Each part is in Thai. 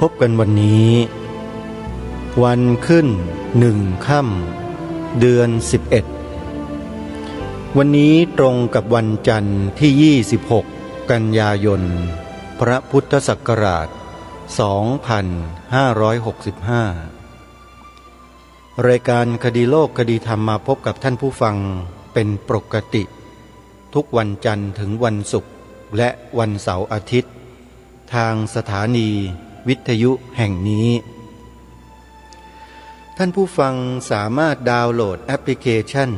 บกันวันนี้วันขึ้น1 ค่ำเดือน 11วันนี้ตรงกับวันจันทร์ที่26กันยายนพระพุทธศักราช2565รายการคดีโลกคดีธรรมมาพบกับท่านผู้ฟังเป็นปกติทุกวันจันทร์ถึงวันศุกร์และวันเสาร์อาทิตย์ทางสถานีวิทยุแห่งนี้ท่านผู้ฟังสามารถดาวน์โหลดแอปพลิเคชัน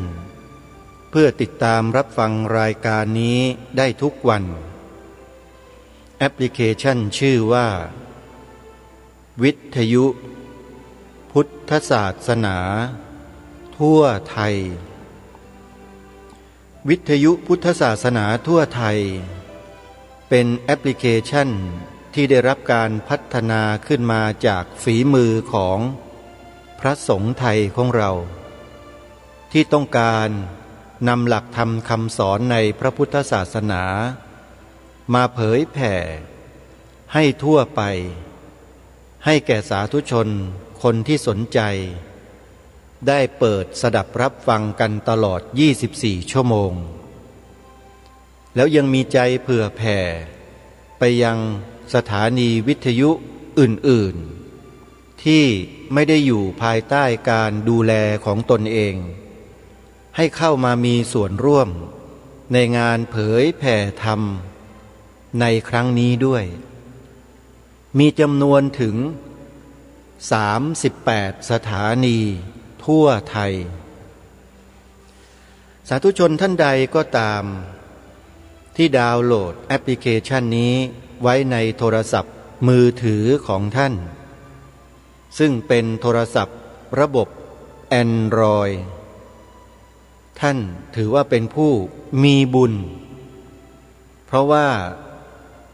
เพื่อติดตามรับฟังรายการนี้ได้ทุกวันแอปพลิเคชันชื่อว่าวิทยุพุทธศาสนาทั่วไทยวิทยุพุทธศาสนาทั่วไทยเป็นแอปพลิเคชันที่ได้รับการพัฒนาขึ้นมาจากฝีมือของพระสงฆ์ไทยของเราที่ต้องการนำหลักธรรมคำสอนในพระพุทธศาสนามาเผยแผ่ให้ทั่วไปให้แก่สาธุชนคนที่สนใจได้เปิดสดับรับฟังกันตลอด24 ชั่วโมงแล้วยังมีใจเผื่อแผ่ไปยังสถานีวิทยุอื่นๆที่ไม่ได้อยู่ภายใต้การดูแลของตนเองให้เข้ามามีส่วนร่วมในงานเผยแผ่ธรรมในครั้งนี้ด้วยมีจำนวนถึง38 สถานีทั่วไทยสาธุชนท่านใดก็ตามที่ดาวน์โหลดแอปพลิเคชันนี้ไว้ในโทรศัพท์มือถือของท่านซึ่งเป็นโทรศัพท์ระบบ Android ท่านถือว่าเป็นผู้มีบุญเพราะว่า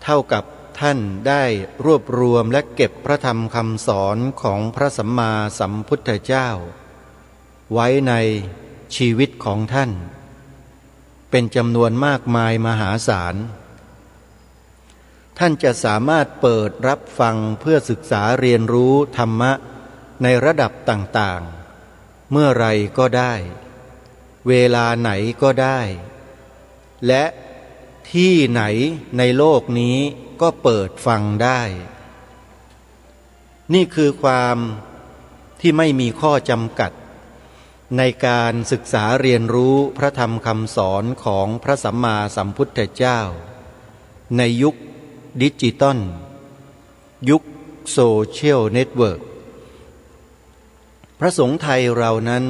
เท่ากับท่านได้รวบรวมและเก็บพระธรรมคำสอนของพระสัมมาสัมพุทธเจ้าไว้ในชีวิตของท่านเป็นจำนวนมากมายมหาศาลท่านจะสามารถเปิดรับฟังเพื่อศึกษาเรียนรู้ธรรมะในระดับต่างๆเมื่อไรก็ได้เวลาไหนก็ได้และที่ไหนในโลกนี้ก็เปิดฟังได้นี่คือความที่ไม่มีข้อจำกัดในการศึกษาเรียนรู้พระธรรมคำสอนของพระสัมมาสัมพุทธเจ้าในยุคดิจิตอลยุคโซเชียลเน็ตเวิร์กพระสงฆ์ไทยเรานั้น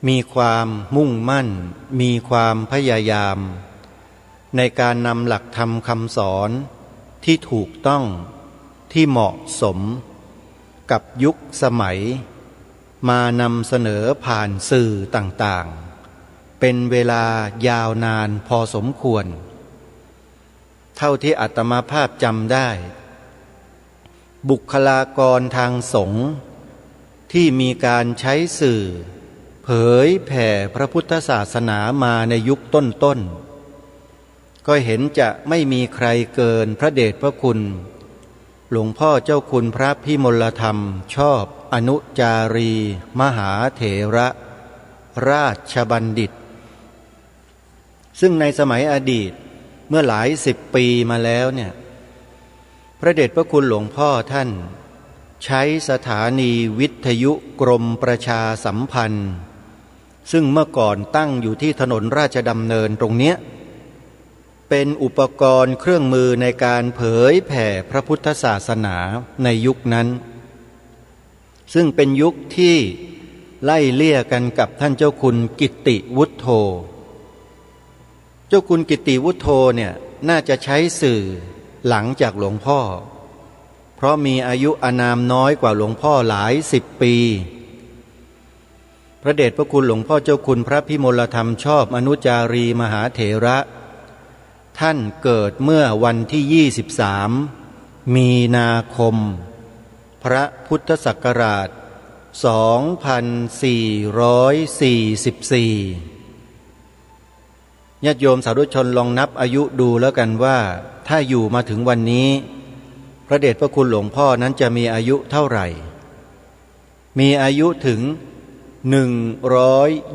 มีความมุ่งมั่นมีความพยายามในการนำหลักธรรมคำสอนที่ถูกต้องที่เหมาะสมกับยุคสมัยมานำเสนอผ่านสื่อต่างๆเป็นเวลายาวนานพอสมควรเท่าที่อาตมาภาพจำได้บุคลากรทางสงฆ์ที่มีการใช้สื่อเผยแผ่พระพุทธศาสนามาในยุคต้นๆก็เห็นจะไม่มีใครเกินพระเดชพระคุณหลวงพ่อเจ้าคุณพระพิมลธรรมชอบอนุจารีมหาเถระราชบัณฑิตซึ่งในสมัยอดีตเมื่อหลาย10 ปีมาแล้วเนี่ยพระเดชพระคุณหลวงพ่อท่านใช้สถานีวิทยุกรมประชาสัมพันธ์ซึ่งเมื่อก่อนตั้งอยู่ที่ถนนราชดำเนินตรงเนี้ยเป็นอุปกรณ์เครื่องมือในการเผยแผ่พระพุทธศาสนาในยุคนั้นซึ่งเป็นยุคที่ไล่เลี่ยกันกับท่านเจ้าคุณกิตติวุฒโธเจ้าคุณกิตติวุฒโธเนี่ยน่าจะใช้สื่อหลังจากหลวงพ่อเพราะมีอายุอานามน้อยกว่าหลวงพ่อหลาย10 ปีพระเดชพระคุณหลวงพ่อเจ้าคุณพระพิมลธรรมชอบอนุจารีมหาเถระท่านเกิดเมื่อวันที่23 มีนาคมพระพุทธศักราช2444ญาติโยมสาธุชนลองนับอายุดูแล้วกันว่าถ้าอยู่มาถึงวันนี้พ ระเดชพระคุณหลวงพ่อนั้นจะมีอายุเท่าไหร่มีอายุถึง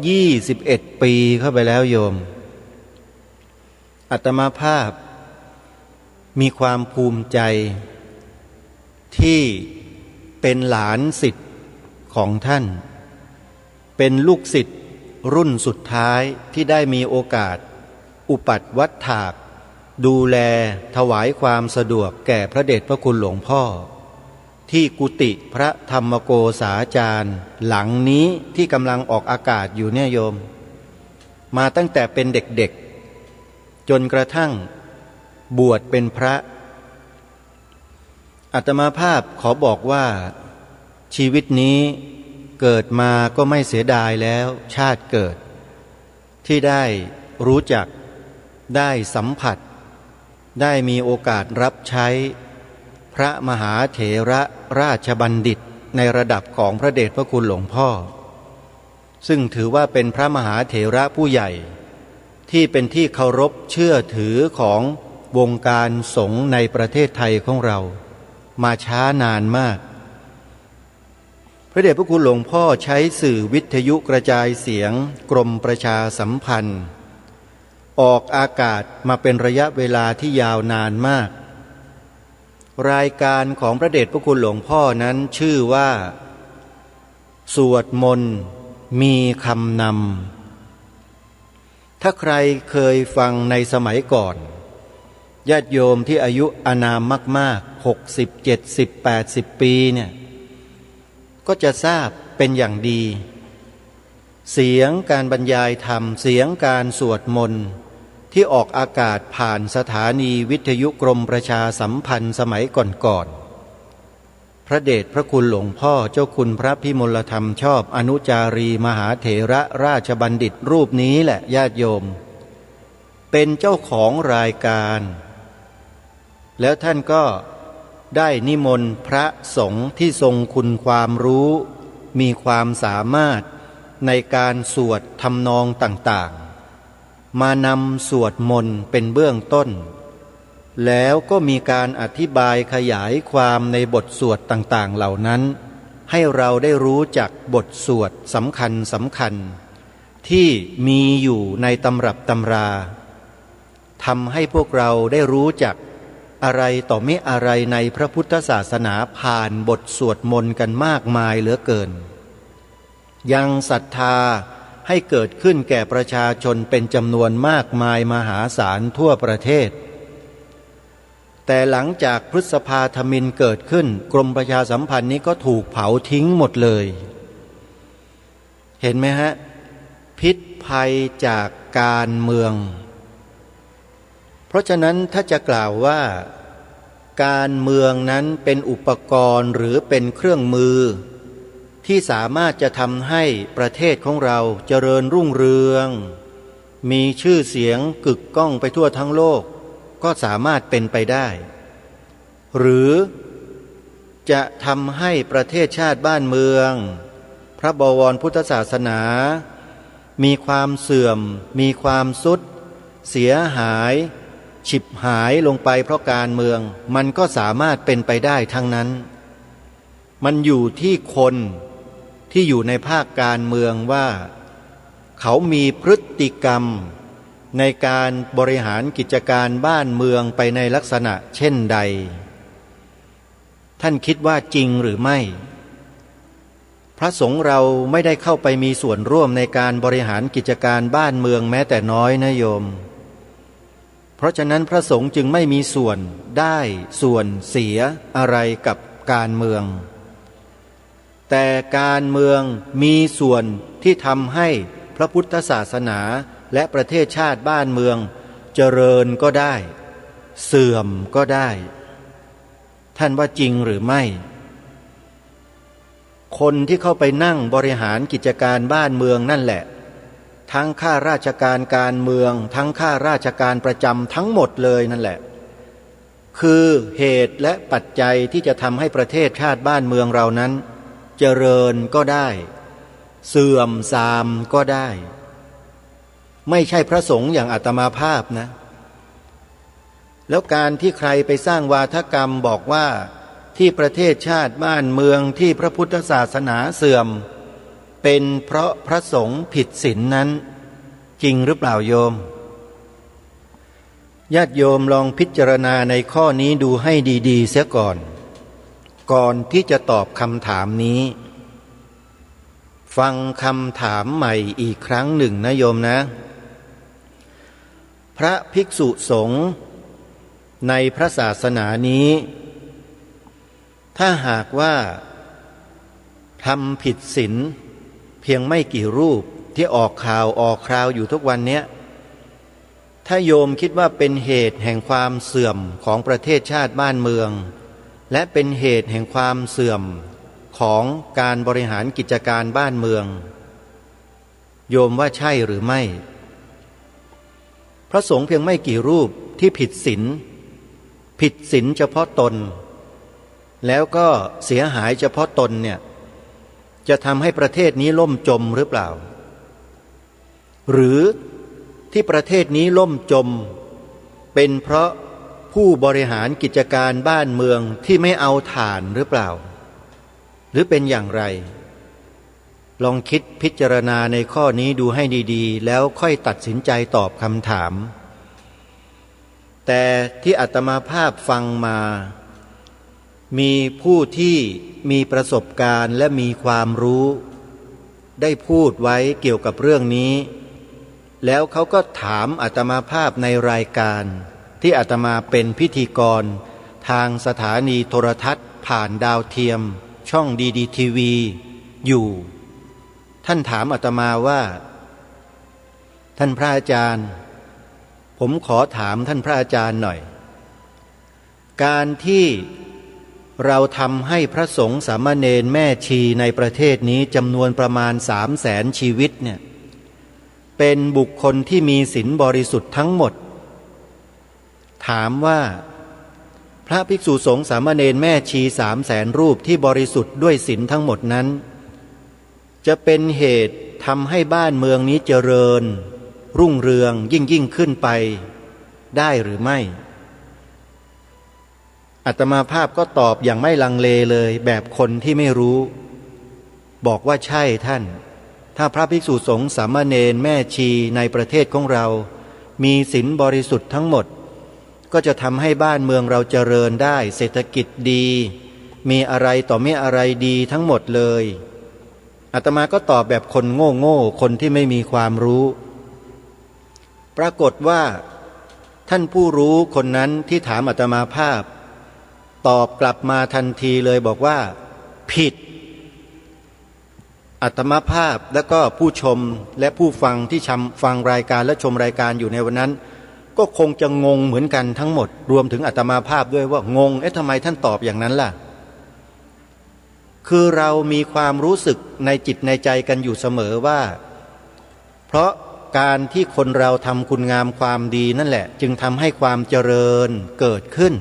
121 ปีเข้าไปแล้วโยมอาตมาภาพมีความภูมิใจที่เป็นหลานศิษย์ของท่านเป็นลูกศิษย์รุ่นสุดท้ายที่ได้มีโอกาสอุปัฏวัฏฐากดูแลถวายความสะดวกแก่พระเดชพระคุณหลวงพ่อที่กุฏิพระธรรมโกษาจารย์หลังนี้ที่กำลังออกอากาศอยู่เนี่ยโยมมาตั้งแต่เป็นเด็กๆจนกระทั่งบวชเป็นพระอาตมาภาพขอบอกว่าชีวิตนี้เกิดมาก็ไม่เสียดายแล้วชาติเกิดที่ได้รู้จักได้สัมผัสได้มีโอกาสรับใช้พระมหาเถระราชบัณฑิตในระดับของพระเดชพระคุณหลวงพ่อซึ่งถือว่าเป็นพระมหาเถระผู้ใหญ่ที่เป็นที่เคารพเชื่อถือของวงการสงฆ์ในประเทศไทยของเรามาช้านานมากพระเดชพระคุณหลวงพ่อใช้สื่อวิทยุกระจายเสียงกรมประชาสัมพันธ์ออกอากาศมาเป็นระยะเวลาที่ยาวนานมากรายการของพระเดชพระคุณหลวงพ่อนั้นชื่อว่าสวดมนต์มีคำนำถ้าใครเคยฟังในสมัยก่อนญาติโยมที่อายุอานามมากๆ60 70 80 ปีเนี่ยก็จะทราบเป็นอย่างดีเสียงการบรรยายธรรมเสียงการสวดมนต์ที่ออกอากาศผ่านสถานีวิทยุกรมประชาสัมพันธ์สมัยก่อนๆพระเดชพระคุณหลวงพ่อเจ้าคุณพระพิมลธรรมชอบอนุจารีมหาเถระราชบัณฑิตรูปนี้แหละญาติโยมเป็นเจ้าของรายการแล้วท่านก็ได้นิมนต์พระสงฆ์ที่ทรงคุณความรู้มีความสามารถในการสวดทำนองต่างๆมานำสวดมนต์เป็นเบื้องต้นแล้วก็มีการอธิบายขยายความในบทสวดต่างๆเหล่านั้นให้เราได้รู้จักบทสวดสำคัญที่มีอยู่ในตำรับตำราทำให้พวกเราได้รู้จักอะไรต่อมิอะไรในพระพุทธศาสนาผ่านบทสวดมนต์กันมากมายเหลือเกินยังศรัทธาให้เกิดขึ้นแก่ประชาชนเป็นจำนวนมากมายมหาศาลทั่วประเทศแต่หลังจากพฤษภาธมิฬเกิดขึ้นกรมประชาสัมพันธ์นี้ก็ถูกเผาทิ้งหมดเลยเห็นไหมฮะพิษภัยจากการเมืองเพราะฉะนั้นถ้าจะกล่าวว่าการเมืองนั้นเป็นอุปกรณ์หรือเป็นเครื่องมือที่สามารถจะทำให้ประเทศของเราเจริญรุ่งเรืองมีชื่อเสียงกึกก้องไปทั่วทั้งโลกก็สามารถเป็นไปได้หรือจะทำให้ประเทศชาติบ้านเมืองพระบวรพุทธศาสนามีความเสื่อมมีความทรุดเสียหายฉิบหายลงไปเพราะการเมืองมันก็สามารถเป็นไปได้ทั้งนั้นมันอยู่ที่คนที่อยู่ในภาคการเมืองว่าเขามีพฤติกรรมในการบริหารกิจการบ้านเมืองไปในลักษณะเช่นใดท่านคิดว่าจริงหรือไม่พระสงฆ์เราไม่ได้เข้าไปมีส่วนร่วมในการบริหารกิจการบ้านเมืองแม้แต่น้อยนะโยมเพราะฉะนั้นพระสงฆ์จึงไม่มีส่วนได้ส่วนเสียอะไรกับการเมืองแต่การเมืองมีส่วนที่ทำให้พระพุทธศาสนาและประเทศชาติบ้านเมืองเจริญก็ได้เสื่อมก็ได้ท่านว่าจริงหรือไม่คนที่เข้าไปนั่งบริหารกิจการบ้านเมืองนั่นแหละทั้งข้าราชการการเมืองทั้งข้าราชการประจำทั้งหมดเลยนั่นแหละคือเหตุและปัจจัยที่จะทำให้ประเทศชาติบ้านเมืองเรานั้นเจริญก็ได้เสื่อมทรามก็ได้ไม่ใช่พระสงฆ์อย่างอาตมาภาพนะ แล้วการที่ใครไปสร้างวาทกรรมบอกว่าที่ประเทศชาติบ้านเมืองที่พระพุทธศาสนาเสื่อมเป็นเพราะพระสงฆ์ผิดศีลนั้นจริงหรือเปล่าโยมญาติโยมลองพิจารณาในข้อนี้ดูให้ดีๆเสียก่อนที่จะตอบคำถามนี้ฟังคำถามใหม่อีกครั้งหนึ่งนะโยมนะพระภิกษุสงฆ์ในพระศาสนานี้ถ้าหากว่าทำผิดศีลเพียงไม่กี่รูปที่ออกข่าวออกคราวอยู่ทุกวันนี้ถ้าโยมคิดว่าเป็นเหตุแห่งความเสื่อมของประเทศชาติบ้านเมืองและเป็นเหตุแห่งความเสื่อมของการบริหารกิจการบ้านเมืองโยมว่าใช่หรือไม่พระสงฆ์เพียงไม่กี่รูปที่ผิดศีลเฉพาะตนแล้วก็เสียหายเฉพาะตนเนี่ยจะทำให้ประเทศนี้ล่มจมหรือเปล่าหรือที่ประเทศนี้ล่มจมเป็นเพราะผู้บริหารกิจการบ้านเมืองที่ไม่เอาถ่านหรือเปล่าหรือเป็นอย่างไรลองคิดพิจารณาในข้อนี้ดูให้ดีๆแล้วค่อยตัดสินใจตอบคำถามแต่ที่อาตมาภาพฟังมามีผู้ที่มีประสบการณ์และมีความรู้ได้พูดไว้เกี่ยวกับเรื่องนี้แล้วเขาก็ถามอาตมาภาพในรายการที่อาตมาเป็นพิธีกรทางสถานีโทรทัศน์ผ่านดาวเทียมช่องดีทีวีอยู่ท่านถามอาตมาว่าท่านพระอาจารย์ผมขอถามท่านพระอาจารย์หน่อยการที่เราทำให้พระสงฆ์สามเณรแม่ชีในประเทศนี้จำนวนประมาณ300,000 ชีวิตเนี่ยเป็นบุคคลที่มีศีลบริสุทธิ์ทั้งหมดถามว่าพระภิกษุสงฆ์สามเณรแม่ชี300,000 รูปที่บริสุทธิ์ด้วยศีลทั้งหมดนั้นจะเป็นเหตุทำให้บ้านเมืองนี้เจริญรุ่งเรืองยิ่งขึ้นไปได้หรือไม่อาตมาภาพก็ตอบอย่างไม่ลังเลเลยแบบคนที่ไม่รู้บอกว่าใช่ท่านถ้าพระภิกษุสงฆ์สามเณรแม่ชีในประเทศของเรามีศีลบริสุทธิ์ทั้งหมดก็จะทำให้บ้านเมืองเราเจริญได้เศรษฐกิจดีมีอะไรต่อไม่อะไรดีทั้งหมดเลยอาตมาก็ตอบแบบคนโง่คนที่ไม่มีความรู้ปรากฏว่าท่านผู้รู้คนนั้นที่ถามอาตมาภาพตอบกลับมาทันทีเลยบอกว่าผิดอาตมาภาพแล้วก็ผู้ชมและผู้ฟังที่ฟังรายการและชมรายการอยู่ในวันนั้นก็คงจะงงเหมือนกันทั้งหมดรวมถึงอาตมาภาพด้วยว่างงทำไมท่านตอบอย่างนั้นล่ะคือเรามีความรู้สึกในจิตในใจกันอยู่เสมอว่าเพราะการที่คนเราทำคุณงามความดีนั่นแหละจึงทำให้ความเจริญเกิดขึ้น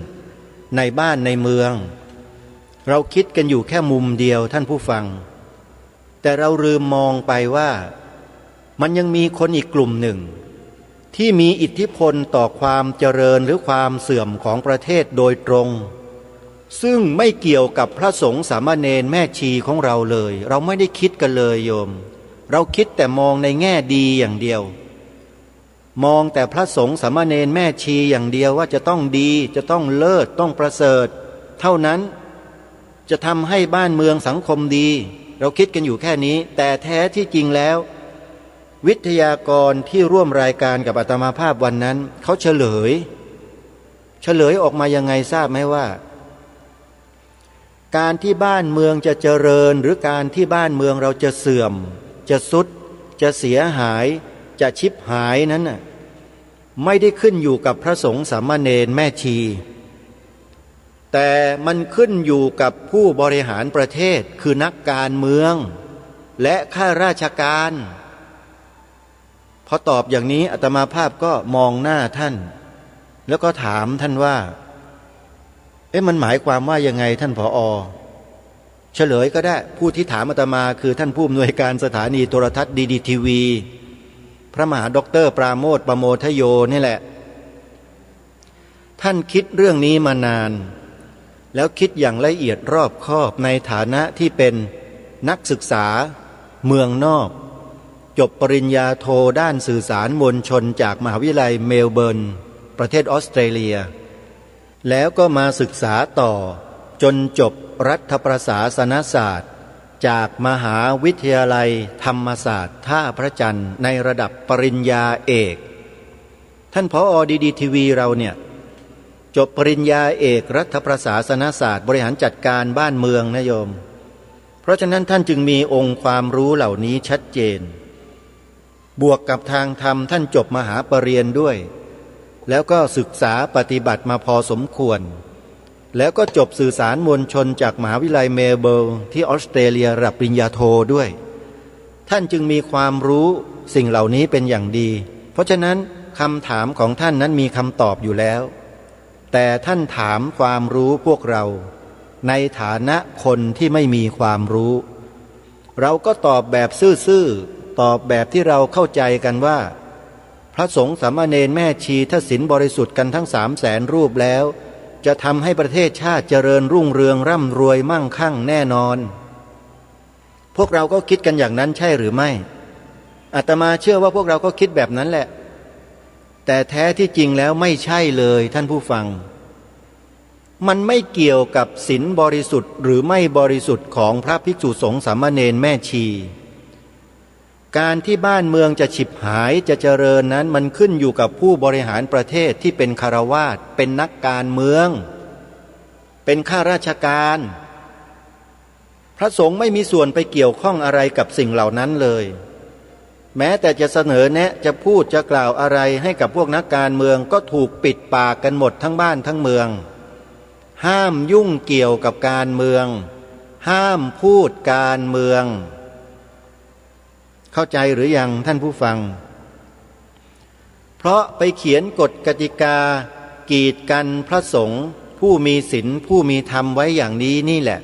ในบ้านในเมืองเราคิดกันอยู่แค่มุมเดียวท่านผู้ฟังแต่เราลืมมองไปว่ามันยังมีคนอีกกลุ่มหนึ่งที่มีอิทธิพลต่อความเจริญหรือความเสื่อมของประเทศโดยตรงซึ่งไม่เกี่ยวกับพระสงฆ์สามเณรแม่ชีของเราเลยเราไม่ได้คิดกันเลยโยมเราคิดแต่มองในแง่ดีอย่างเดียวมองแต่พระสงฆ์สามเณรแม่ชีอย่างเดียวว่าจะต้องดีจะต้องเลิศต้องประเสริฐเท่านั้นจะทำให้บ้านเมืองสังคมดีเราคิดกันอยู่แค่นี้แต่แท้ที่จริงแล้ววิทยากรที่ร่วมรายการกับอาตมาภาพวันนั้นเขาเฉลยออกมายังไงทราบไหมว่าการที่บ้านเมืองจะเจริญหรือการที่บ้านเมืองเราจะเสื่อมจะทรุดจะเสียหายจะชิบหายนั้นน่ะไม่ได้ขึ้นอยู่กับพระสงฆ์สามเณรแม่ชีแต่มันขึ้นอยู่กับผู้บริหารประเทศคือนักการเมืองและข้าราชการพอตอบอย่างนี้อาตมาภาพก็มองหน้าท่านแล้วก็ถามท่านว่ามันหมายความว่ายังไงท่านผอ.เฉลยก็ได้ผู้ที่ถามอาตมาคือท่านผู้อำนวยการสถานีโทรทัศน์ดีทีวีพระมหาด็อกเตอร์ปราโมทย์ประโมทโยนี่แหละ ท่านคิดเรื่องนี้มานานแล้วคิดอย่างละเอียดรอบคอบในฐานะที่เป็นนักศึกษาเมืองนอกจบปริญญาโทด้านสื่อสารมวลชนจากมหาวิทยาลัยเมลเบิร์นประเทศออสเตรเลียแล้วก็มาศึกษาต่อจนจบรัฐประศาสนศาสตร์จากมหาวิทยาลัยธรรมศาสตร์ท่าพระจันทร์ในระดับปริญญาเอกท่านผอ.ดีทีวีเราเนี่ยจบปริญญาเอกรัฐประศาสนศาสตร์บริหารจัดการบ้านเมืองนะโยมเพราะฉะนั้นท่านจึงมีองค์ความรู้เหล่านี้ชัดเจนบวกกับทางธรรมท่านจบมหาปรริญญาด้วยแล้วก็ศึกษาปฏิบัติมาพอสมควรแล้วก็จบสื่อสารมวลชนจากมหาวิทยาลัยเมลเบิร์นที่ออสเตรเลียระดับปริญญาโทด้วยท่านจึงมีความรู้สิ่งเหล่านี้เป็นอย่างดีเพราะฉะนั้นคำถามของท่านนั้นมีคำตอบอยู่แล้วแต่ท่านถามความรู้พวกเราในฐานะคนที่ไม่มีความรู้เราก็ตอบแบบซื่อๆตอบแบบที่เราเข้าใจกันว่าพระสงฆ์สามเณรแม่ชีถ้าศีลบริสุทธิ์กันทั้ง300,000 รูปแล้วจะทำให้ประเทศชาติเจริญรุ่งเรืองร่ำรวยมั่งคั่งแน่นอนพวกเราก็คิดกันอย่างนั้นใช่หรือไม่อาตมาเชื่อว่าพวกเราก็คิดแบบนั้นแหละแต่แท้ที่จริงแล้วไม่ใช่เลยท่านผู้ฟังมันไม่เกี่ยวกับศีลบริสุทธิ์หรือไม่บริสุทธิ์ของพระภิกษุสงฆ์สามเณรแม่ชีการที่บ้านเมืองจะฉิบหายจะเจริญนั้นมันขึ้นอยู่กับผู้บริหารประเทศที่เป็นฆราวาสเป็นนักการเมืองเป็นข้าราชการพระสงฆ์ไม่มีส่วนไปเกี่ยวข้องอะไรกับสิ่งเหล่านั้นเลยแม้แต่จะเสนอแนะจะพูดจะกล่าวอะไรให้กับพวกนักการเมืองก็ถูกปิดปากกันหมดทั้งบ้านทั้งเมืองห้ามยุ่งเกี่ยวกับการเมืองห้ามพูดการเมืองเข้าใจหรือยังท่านผู้ฟังเพราะไปเขียนกฎกติกากีดกันพระสงฆ์ผู้มีศีลผู้มีธรรมไว้อย่างนี้นี่แหละ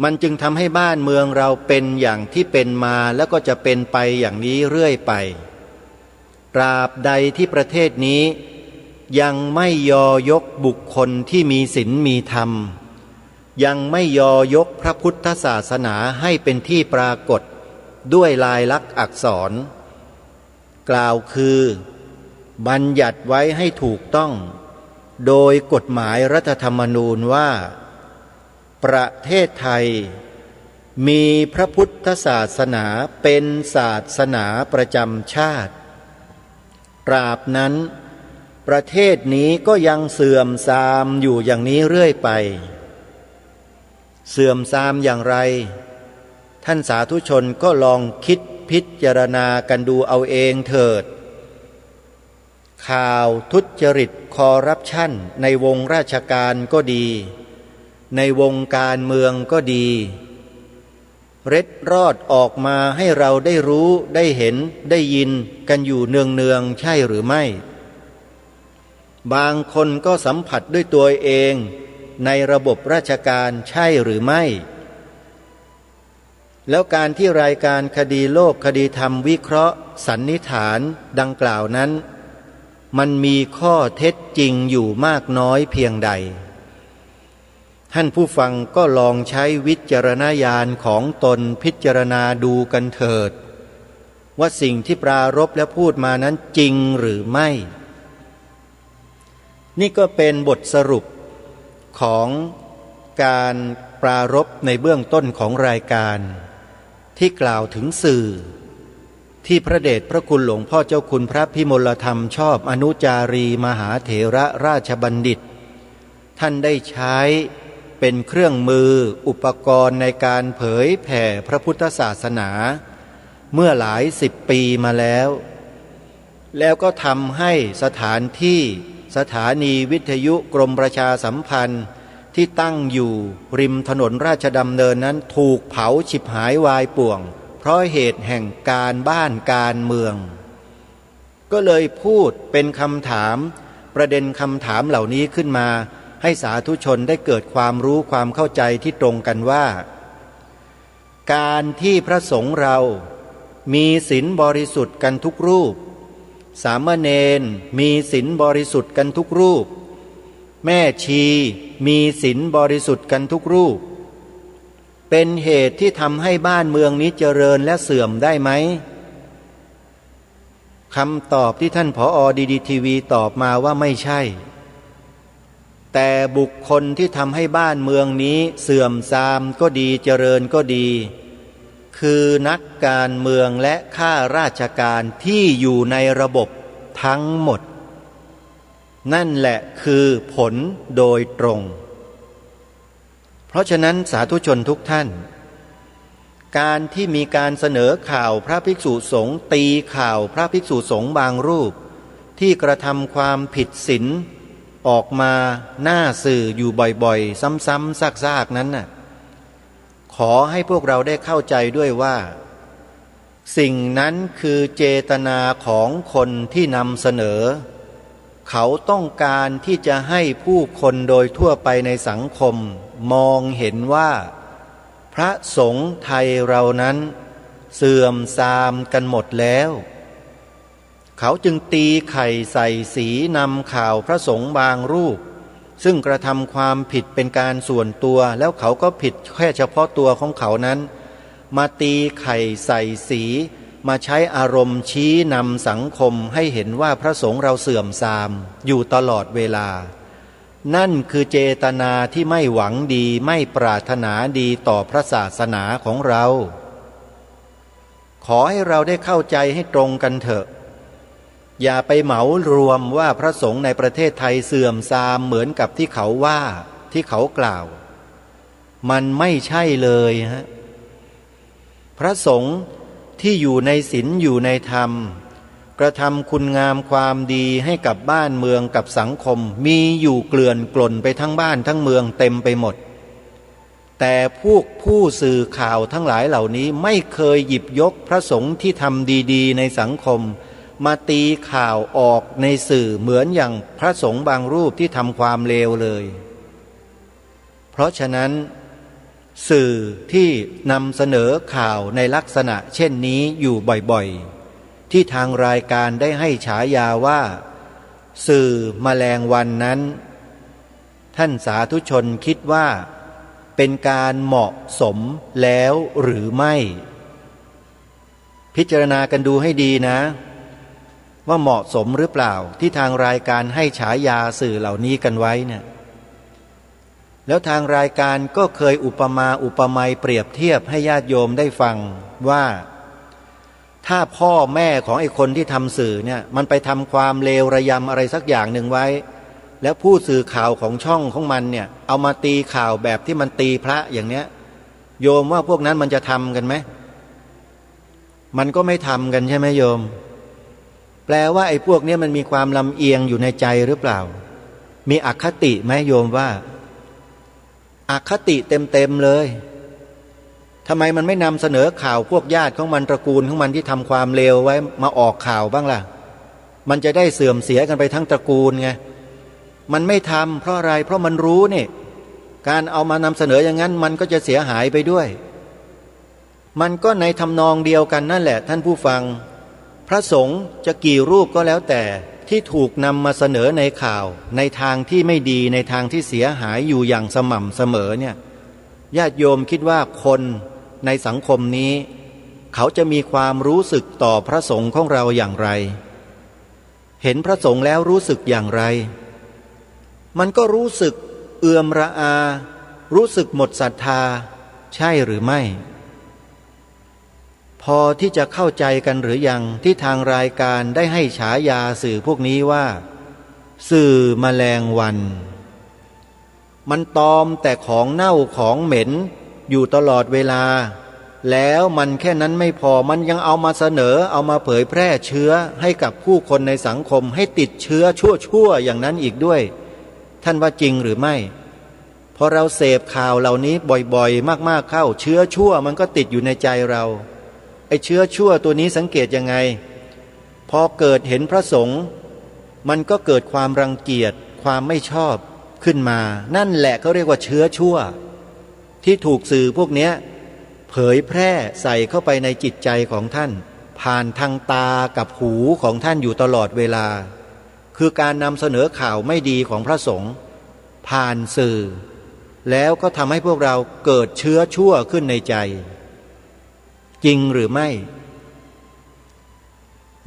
มันจึงทำให้บ้านเมืองเราเป็นอย่างที่เป็นมาแล้วก็จะเป็นไปอย่างนี้เรื่อยไปตราบใดที่ประเทศนี้ยังไม่ยอยกบุคคลที่มีศีลมีธรรมยังไม่ยอยกพระพุทธศาสนาให้เป็นที่ปรากฏด้วยลายลักษณ์อักษรกล่าวคือบัญญัติไว้ให้ถูกต้องโดยกฎหมายรัฐธรรมนูญว่าประเทศไทยมีพระพุทธศาสนาเป็นศาสนาประจำชาติตราบนั้นประเทศนี้ก็ยังเสื่อมทรามอยู่อย่างนี้เรื่อยไปเสื่อมทรามอย่างไรท่านสาธุชนก็ลองคิดพิจารณากันดูเอาเองเถิดข่าวทุจริตคอร์รัปชันในวงราชการก็ดีในวงการเมืองก็ดีเร็ดรอดออกมาให้เราได้รู้ได้เห็นได้ยินกันอยู่เนืองๆใช่หรือไม่บางคนก็สัมผัสด้วยตัวเองในระบบราชการใช่หรือไม่แล้วการที่รายการคดีโลกคดีธรรมวิเคราะห์สันนิษฐานดังกล่าวนั้นมันมีข้อเท็จจริงอยู่มากน้อยเพียงใดท่านผู้ฟังก็ลองใช้วิจารณญาณของตนพิจารณาดูกันเถิดว่าสิ่งที่ปรารภและพูดมานั้นจริงหรือไม่นี่ก็เป็นบทสรุปของการปรารภในเบื้องต้นของรายการที่กล่าวถึงสื่อที่พระเดชพระคุณหลวงพ่อเจ้าคุณพระพิมลธรรมชอบอนุจารีมหาเถระราชบัณฑิตท่านได้ใช้เป็นเครื่องมืออุปกรณ์ในการเผยแผ่พระพุทธศาสนาเมื่อหลาย10 ปีมาแล้วก็ทำให้สถานที่สถานีวิทยุกรมประชาสัมพันธ์ที่ตั้งอยู่ริมถนนราชดำเนินนั้นถูกเผาฉิบหายวายป่วงเพราะเหตุแห่งการบ้านการเมืองก็เลยพูดเป็นคำถามประเด็นคำถามเหล่านี้ขึ้นมาให้สาธุชนได้เกิดความรู้ความเข้าใจที่ตรงกันว่าการที่พระสงฆ์เรามีศีลบริสุทธิ์กันทุกรูปสามเณรมีศีลบริสุทธิ์กันทุกรูป แม่ชีมีศีลบริสุทธิ์กันทุกรูปเป็นเหตุที่ทำให้บ้านเมืองนี้เจริญและเสื่อมได้ไหมคำตอบที่ท่านผอ.ดีดีทีวีตอบมาว่าไม่ใช่แต่บุคคลที่ทำให้บ้านเมืองนี้เสื่อมทรามก็ดีเจริญก็ดีคือนักการเมืองและข้าราชการที่อยู่ในระบบทั้งหมดนั่นแหละคือผลโดยตรงเพราะฉะนั้นสาธุชนทุกท่านการที่มีการเสนอข่าวพระภิกษุสงฆ์ตีข่าวพระภิกษุสงฆ์บางรูปที่กระทำความผิดศีลออกมาหน้าสื่ออยู่บ่อยๆซ้ำๆซากๆนั้นน่ะขอให้พวกเราได้เข้าใจด้วยว่าสิ่งนั้นคือเจตนาของคนที่นำเสนอเขาต้องการที่จะให้ผู้คนโดยทั่วไปในสังคมมองเห็นว่าพระสงฆ์ไทยเรานั้นเสื่อมทรามกันหมดแล้วเขาจึงตีไข่ใส่สีนำข่าวพระสงฆ์บางรูปซึ่งกระทำความผิดเป็นการส่วนตัวแล้วเขาก็ผิดแค่เฉพาะตัวของเขานั้นมาตีไข่ใส่สีมาใช้อารมณ์ชี้นำสังคมให้เห็นว่าพระสงฆ์เราเสื่อมทรามอยู่ตลอดเวลานั่นคือเจตนาที่ไม่หวังดีไม่ปรารถนาดีต่อพระศาสนาของเราขอให้เราได้เข้าใจให้ตรงกันเถอะอย่าไปเหมารวมว่าพระสงฆ์ในประเทศไทยเสื่อมทรามเหมือนกับที่เขาว่าที่เขากล่าวมันไม่ใช่เลยฮะพระสงฆ์ที่อยู่ในศีลอยู่ในธรรมกระทำคุณงามความดีให้กับบ้านเมืองกับสังคมมีอยู่เกลื่อนกล่นไปทั้งบ้านทั้งเมืองเต็มไปหมดแต่พวกผู้สื่อข่าวทั้งหลายเหล่านี้ไม่เคยหยิบยกพระสงฆ์ที่ทำดีๆในสังคมมาตีข่าวออกในสื่อเหมือนอย่างพระสงฆ์บางรูปที่ทำความเลวเลยเพราะฉะนั้นสื่อที่นำเสนอข่าวในลักษณะเช่นนี้อยู่บ่อยๆที่ทางรายการได้ให้ฉายาว่าสื่อแมลงวันนั้นท่านสาธุชนคิดว่าเป็นการเหมาะสมแล้วหรือไม่พิจารณากันดูให้ดีนะว่าเหมาะสมหรือเปล่าที่ทางรายการให้ฉายาสื่อเหล่านี้กันไว้เนี่ยแล้วทางรายการก็เคยอุปมาอุปไมยเปรียบเทียบให้ญาติโยมได้ฟังว่าถ้าพ่อแม่ของไอ้คนที่ทำสื่อเนี่ยมันไปทำความเลวระยำอะไรสักอย่างหนึ่งไว้แล้วผู้สื่อข่าวของช่องของมันเนี่ยเอามาตีข่าวแบบที่มันตีพระอย่างเนี้ยโยมว่าพวกนั้นมันจะทำกันไหมมันก็ไม่ทำกันใช่ไหมโยมแปลว่าไอ้พวกนี้มันมีความลำเอียงอยู่ในใจหรือเปล่ามีอคติไหมโยมว่าอคติเต็มเลยทำไมมันไม่นำเสนอข่าวพวกญาติของมันตระกูลของมันที่ทำความเลวไว้มาออกข่าวบ้างล่ะมันจะได้เสื่อมเสียกันไปทั้งตระกูลไงมันไม่ทำเพราะอะไรเพราะมันรู้นี่การเอามานำเสนออย่างนั้นมันก็จะเสียหายไปด้วยมันก็ในทำนองเดียวกันนั่นแหละท่านผู้ฟังพระสงฆ์จะกี่รูปก็แล้วแต่ที่ถูกนำมาเสนอในข่าวในทางที่ไม่ดีในทางที่เสียหายอยู่อย่างสม่ำเสมอเนี่ยญาติโยมคิดว่าคนในสังคมนี้เขาจะมีความรู้สึกต่อพระสงฆ์ของเราอย่างไรเห็นพระสงฆ์แล้วรู้สึกอย่างไรมันก็รู้สึกเอื่อมระอารู้สึกหมดศรัทธาใช่หรือไม่พอที่จะเข้าใจกันหรือยังที่ทางรายการได้ให้ฉายาสื่อพวกนี้ว่าสื่อแมลงวันมันตอมแต่ของเน่าของเหม็นอยู่ตลอดเวลาแล้วมันแค่นั้นไม่พอมันยังเอามาเสนอเอามาเผยแพร่เชื้อให้กับผู้คนในสังคมให้ติดเชื้อชั่วๆอย่างนั้นอีกด้วยท่านว่าจริงหรือไม่พอเราเสพข่าวเหล่านี้บ่อยๆมากๆเข้าเชื้อชั่วมันก็ติดอยู่ในใจเราไอ้เชื้อชั่วตัวนี้สังเกตยังไงพอเกิดเห็นพระสงฆ์มันก็เกิดความรังเกียจความไม่ชอบขึ้นมานั่นแหละเขาเรียกว่าเชื้อชั่วที่ถูกสื่อพวกนี้เผยแพร่ใส่เข้าไปในจิตใจของท่านผ่านทางตากับหูของท่านอยู่ตลอดเวลาคือการนำเสนอข่าวไม่ดีของพระสงฆ์ ผ่านสื่อแล้วก็ทำให้พวกเราเกิดเชื้อชั่วขึ้นในใจจริงหรือไม่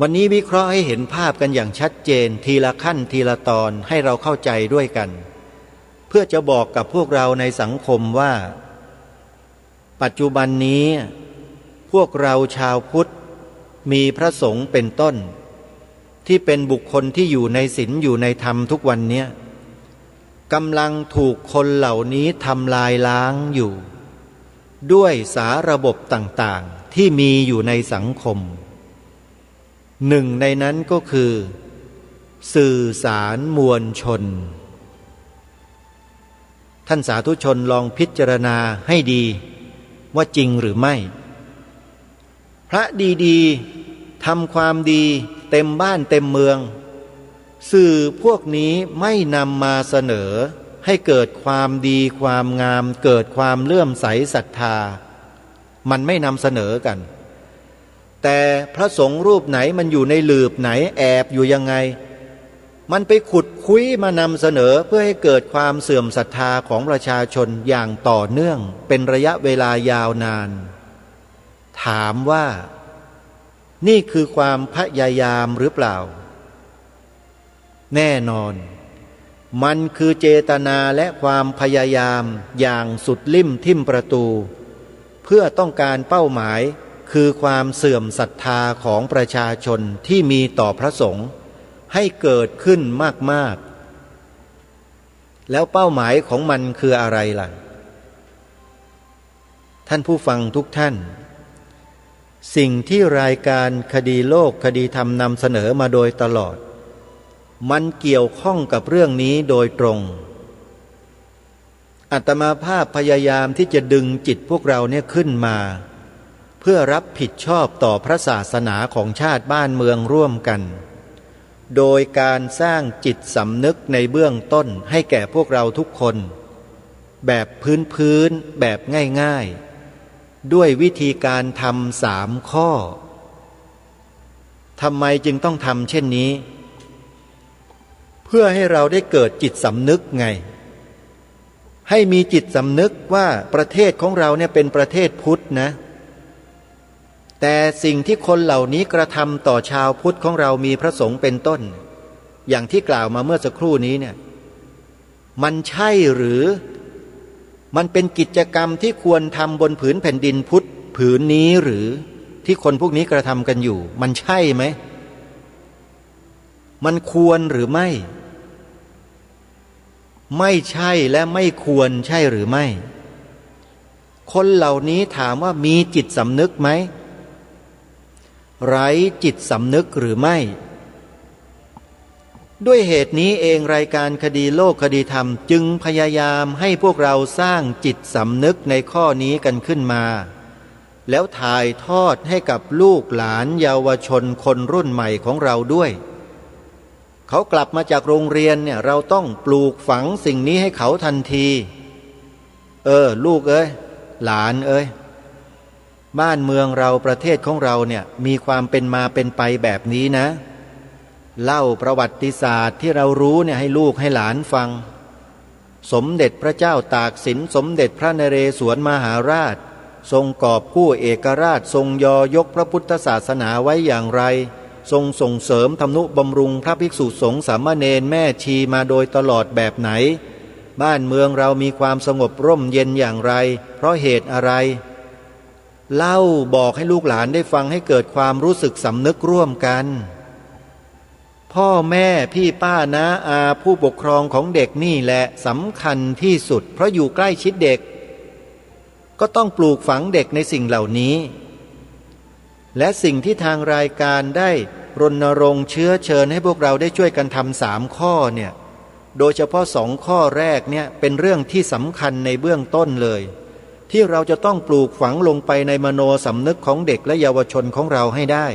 วันนี้วิเคราะห์ให้เห็นภาพกันอย่างชัดเจนทีละขั้นทีละตอนให้เราเข้าใจด้วยกันเพื่อจะบอกกับพวกเราในสังคมว่าปัจจุบันนี้พวกเราชาวพุทธมีพระสงฆ์เป็นต้นที่เป็นบุคคลที่อยู่ในศีลอยู่ในธรรมทุกวันนี้กำลังถูกคนเหล่านี้ทำลายล้างอยู่ด้วยสาระบบต่างๆที่มีอยู่ในสังคมหนึ่งในนั้นก็คือสื่อสารมวลชนท่านสาธุชนลองพิจารณาให้ดีว่าจริงหรือไม่พระดีๆทำความดีเต็มบ้านเต็มเมืองสื่อพวกนี้ไม่นำมาเสนอให้เกิดความดีความงามเกิดความเลื่อมใสศรัทธามันไม่นำเสนอกันแต่พระสงฆ์รูปไหนมันอยู่ในหลืบไหนแอบอยู่ยังไงมันไปขุดคุยมานำเสนอเพื่อให้เกิดความเสื่อมศรัทธาของประชาชนอย่างต่อเนื่องเป็นระยะเวลายาวนานถามว่านี่คือความพยายามหรือเปล่าแน่นอนมันคือเจตนาและความพยายามอย่างสุดลิ่มทิ่มประตูเพื่อต้องการเป้าหมายคือความเสื่อมศรัทธาของประชาชนที่มีต่อพระสงฆ์ให้เกิดขึ้นมากๆแล้วเป้าหมายของมันคืออะไรล่ะท่านผู้ฟังทุกท่านสิ่งที่รายการคดีโลกคดีธรรมนำเสนอมาโดยตลอดมันเกี่ยวข้องกับเรื่องนี้โดยตรงอาตมาภาพพยายามที่จะดึงจิตพวกเราเนี่ยขึ้นมาเพื่อรับผิดชอบต่อพระศาสนาของชาติบ้านเมืองร่วมกันโดยการสร้างจิตสำนึกในเบื้องต้นให้แก่พวกเราทุกคนแบบพื้นแบบง่ายๆด้วยวิธีการทำ3 ข้อทำไมจึงต้องทำเช่นนี้เพื่อให้เราได้เกิดจิตสำนึกไงให้มีจิตสำนึกว่าประเทศของเราเนี่ยเป็นประเทศพุทธนะแต่สิ่งที่คนเหล่านี้กระทำต่อชาวพุทธของเรามีพระสงฆ์เป็นต้นอย่างที่กล่าวมาเมื่อสักครู่นี้เนี่ยมันใช่หรือมันเป็นกิจกรรมที่ควรทำบนผืนแผ่นดินพุทธผืนนี้หรือที่คนพวกนี้กระทำกันอยู่มันใช่ไหมมันควรหรือไม่ไม่ใช่และไม่ควรใช่หรือไม่คนเหล่านี้ถามว่ามีจิตสำนึกไหมไร้จิตสำนึกหรือไม่ด้วยเหตุนี้เองรายการคดีโลกคดีธรรมจึงพยายามให้พวกเราสร้างจิตสำนึกในข้อนี้กันขึ้นมาแล้วถ่ายทอดให้กับลูกหลานเยาวชนคนรุ่นใหม่ของเราด้วยเขากลับมาจากโรงเรียนเนี่ยเราต้องปลูกฝังสิ่งนี้ให้เขาทันทีลูกเอ้ยหลานเอ้ยบ้านเมืองเราประเทศของเราเนี่ยมีความเป็นมาเป็นไปแบบนี้นะเล่าประวัติศาสตร์ที่เรารู้เนี่ยให้ลูกให้หลานฟังสมเด็จพระเจ้าตากสินสมเด็จพระนเรศวรมหาราชทรงกอบกู้เอกราชทรงยอยกพระพุทธศาสนาไว้อย่างไรทรงส่งเสริมทำนุบำรุงพระภิกษุสงฆ์สามเณรแม่ชีมาโดยตลอดแบบไหนบ้านเมืองเรามีความสงบร่มเย็นอย่างไรเพราะเหตุอะไรเล่าบอกให้ลูกหลานได้ฟังให้เกิดความรู้สึกสำนึกร่วมกันพ่อแม่พี่ป้าน้าอาผู้ปกครองของเด็กนี่แหละสำคัญที่สุดเพราะอยู่ใกล้ชิดเด็กก็ต้องปลูกฝังเด็กในสิ่งเหล่านี้และสิ่งที่ทางรายการได้รณรงค์เชื้อเชิญให้พวกเราได้ช่วยกันทำ3 ข้อเนี่ยโดยเฉพาะ2 ข้อแรกเนี่ยเป็นเรื่องที่สำคัญในเบื้องต้นเลยที่เราจะต้องปลูกฝังลงไปในมโนสำนึกของเด็กและเยาวชนของเราให้ได้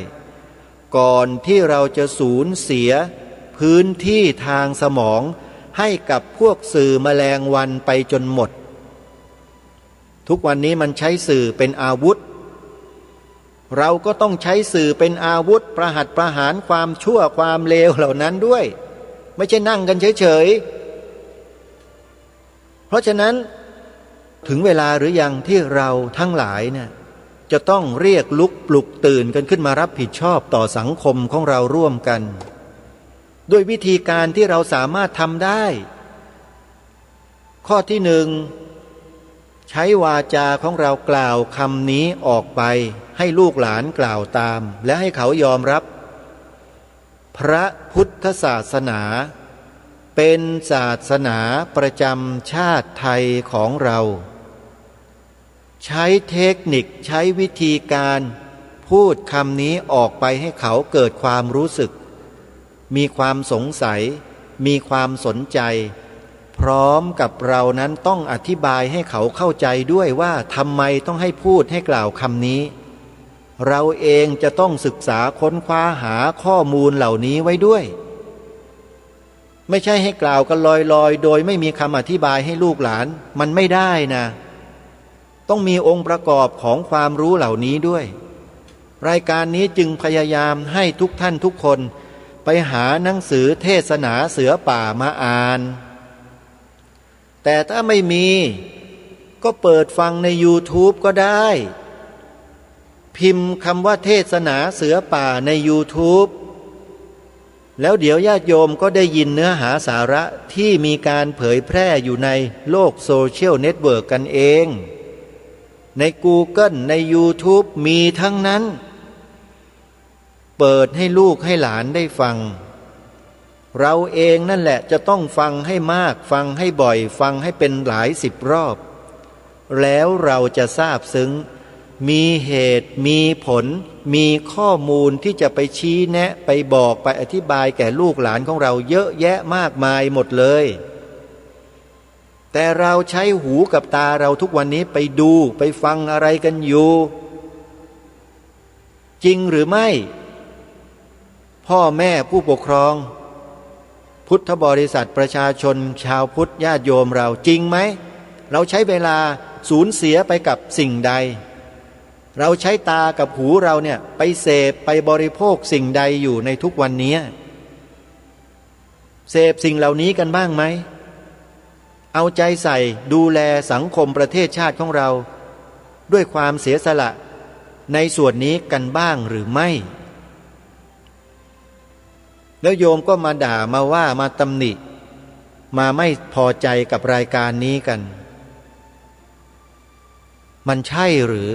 ก่อนที่เราจะสูญเสียพื้นที่ทางสมองให้กับพวกสื่อแมลงวันไปจนหมดทุกวันนี้มันใช้สื่อเป็นอาวุธเราก็ต้องใช้สื่อเป็นอาวุธประหัตประหารความชั่วความเลวเหล่านั้นด้วยไม่ใช่นั่งกันเฉย ราะฉะนั้นถึงเวลาหรือยังที่เราทั้งหลายเนี่ยจะต้องเรียกลุกปลุกตื่นกันขึ้นมารับผิดชอบต่อสังคมของเราร่วมกันด้วยวิธีการที่เราสามารถทำได้ข้อที่หนึ่งใช้วาจาของเรากล่าวคำนี้ออกไปให้ลูกหลานกล่าวตามและให้เขายอมรับพระพุทธศาสนาเป็นศาสนาประจำชาติไทยของเราใช้เทคนิคใช้วิธีการพูดคำนี้ออกไปให้เขาเกิดความรู้สึกมีความสงสัยมีความสนใจพร้อมกับเรานั้นต้องอธิบายให้เขาเข้าใจด้วยว่าทำไมต้องให้พูดให้กล่าวคำนี้เราเองจะต้องศึกษาค้นคว้าหาข้อมูลเหล่านี้ไว้ด้วยไม่ใช่ให้กล่าวกันลอยๆโดยไม่มีคำอธิบายให้ลูกหลานมันไม่ได้นะต้องมีองค์ประกอบของความรู้เหล่านี้ด้วยรายการนี้จึงพยายามให้ทุกท่านทุกคนไปหาหนังสือเทศนาเสือป่ามาอ่านแต่ถ้าไม่มีก็เปิดฟังใน YouTube ก็ได้พิมพ์คำว่าเทศนาเสือป่าใน YouTube แล้วเดี๋ยวญาติโยมก็ได้ยินเนื้อหาสาระที่มีการเผยแพร่อยู่ในโลกโซเชียลเน็ตเวิร์กกันเองใน Google ใน YouTube มีทั้งนั้นเปิดให้ลูกให้หลานได้ฟังเราเองนั่นแหละจะต้องฟังให้มากฟังให้บ่อยฟังให้เป็นหลาย10 รอบแล้วเราจะทราบซึ้งมีเหตุมีผลมีข้อมูลที่จะไปชี้แนะไปบอกไปอธิบายแก่ลูกหลานของเราเยอะแยะมากมายหมดเลยแต่เราใช้หูกับตาเราทุกวันนี้ไปดูไปฟังอะไรกันอยู่จริงหรือไม่พ่อแม่ผู้ปกครองพุทธบริษัทประชาชนชาวพุทธญาติโยมเราจริงไหมเราใช้เวลาสูญเสียไปกับสิ่งใดเราใช้ตากับหูเราเนี่ยไปเสพไปบริโภคสิ่งใดอยู่ในทุกวันนี้เสพสิ่งเหล่านี้กันบ้างไหมเอาใจใส่ดูแลสังคมประเทศชาติของเราด้วยความเสียสละในส่วนนี้กันบ้างหรือไม่แล้วโยมก็มาด่ามาว่ามาตำหนิมาไม่พอใจกับรายการนี้กันมันใช่หรือ